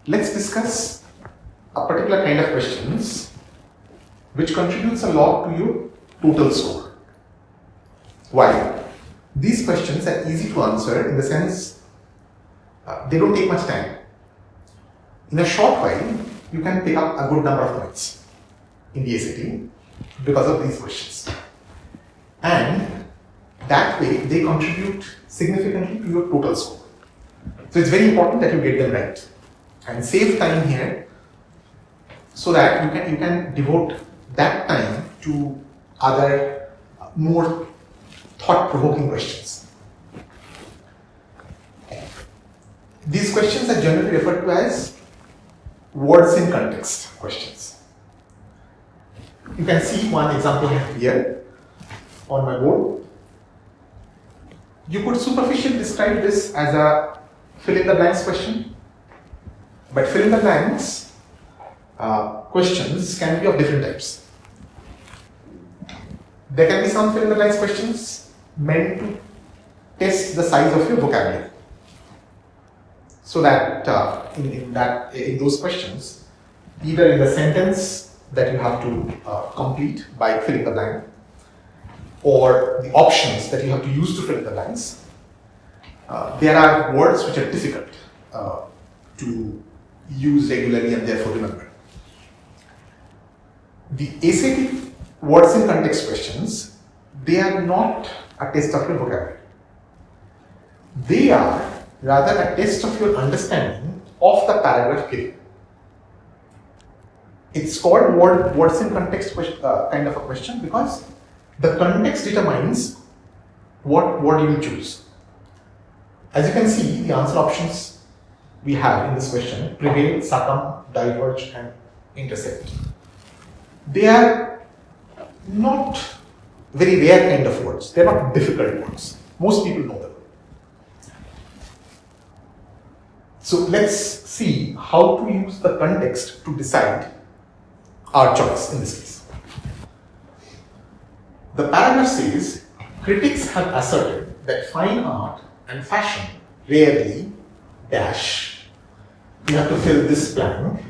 let's discuss a particular kind of questions which contributes a lot to your total score. Why? These questions are easy to answer in the sense they don't take much time. In a short while, you can pick up a good number of points in the SAT because of these questions. And that way, they contribute significantly to your total score. So it's very important that you get them right and save time here so that you can devote that time to other more thought-provoking questions. These questions are generally referred to as words in context questions. You can see one example here on my board. You could superficially describe this as a fill-in-the-blanks question, but fill-in-the-blanks questions can be of different types. There can be some fill-in-the-blanks questions meant to test the size of your vocabulary. So that in those questions, either in the sentence that you have to complete by filling the blank, or the options that you have to use to fill in the blanks, there are words which are difficult to use regularly and therefore remember. The SAT words in context questions, they are not a test of your vocabulary. They are rather a test of your understanding of the paragraph given. It's called words in context kind of a question because the context determines what word you will choose. As you can see, the answer options we have in this question: prevail, succumb, diverge, and intercept. They are not very rare kind of words. They are not difficult words. Most people know them. So let's see how to use the context to decide our choice in this case. The paragraph says, critics have asserted that fine art and fashion rarely dash. You have to fill this blank.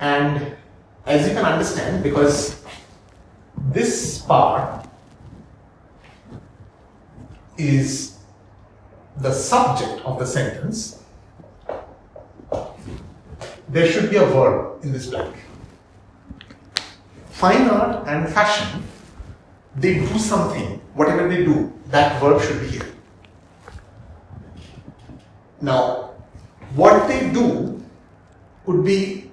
And as you can understand, because this part is the subject of the sentence, there should be a verb in this blank. Fine art and fashion, they do something. Whatever they do, that verb should be here. Now, what they do would be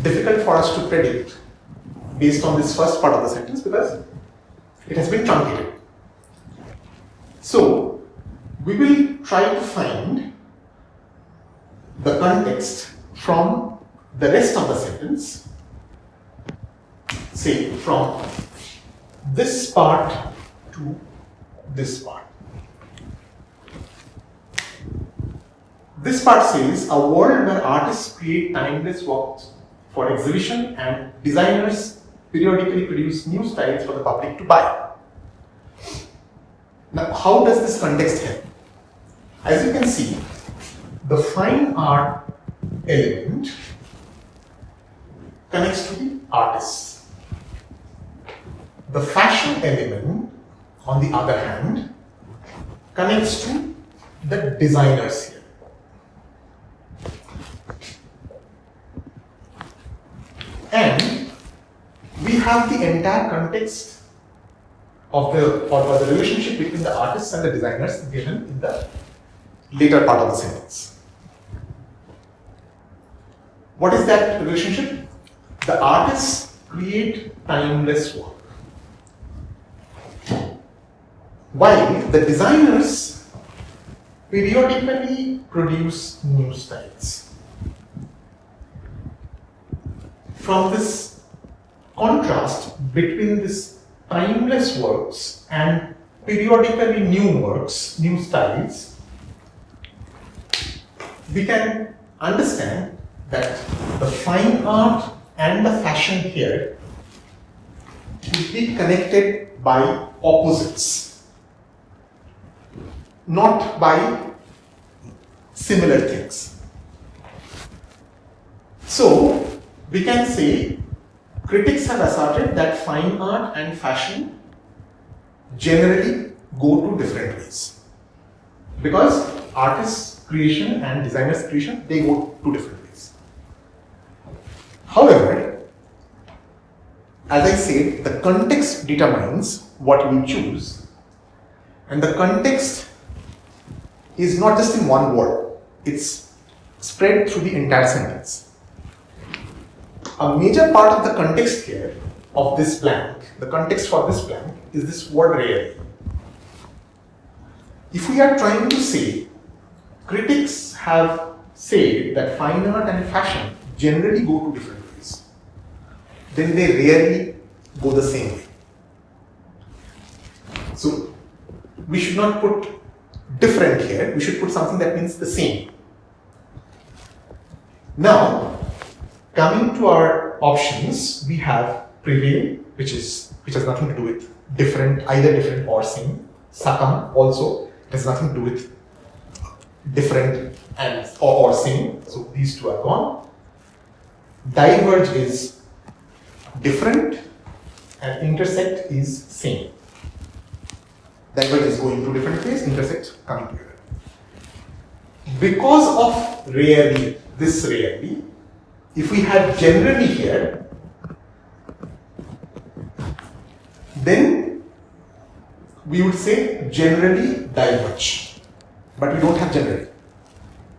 difficult for us to predict based on this first part of the sentence because it has been truncated. So, we will try to find the context from the rest of the sentence, say from this part to this part. This part says a world where artists create timeless works for exhibition and designers periodically produce new styles for the public to buy. Now, how does this context help? As you can see, the fine art element connects to the artists. The fashion element, on the other hand, connects to the designers here. And we have the entire context of the relationship between the artists and the designers given in the later part of the sentence. What is that relationship? The artists create timeless work, while the designers periodically produce new styles. From this contrast between this timeless works and periodically new works, new styles, we can understand that the fine art and the fashion here will be connected by opposites, not by similar things. So we can say critics have asserted that fine art and fashion generally go to different ways. Because artists' creation and designers' creation, they go to different ways. However, as I said, the context determines what you choose, and the context is not just in one word, it's spread through the entire sentence. A major part of the context here of this blank, the context for this blank, is this word rarely. If we are trying to say, critics have said that fine art and fashion generally go to different ways, then they rarely go the same way. So we should not put different here, we should put something that means the same. Now, coming to our options, we have prevail, which has nothing to do with different, either different or same. Succumb also has nothing to do with different and or same. So these two are gone. Diverge is different, and intersect is same. Diverge is going to different ways, intersect coming together. Because of rarely, this rarely, if we had generally here, then we would say generally diverge, but we don't have generally.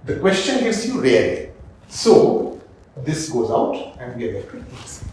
The question gives you rarely. So this goes out and we are left with this.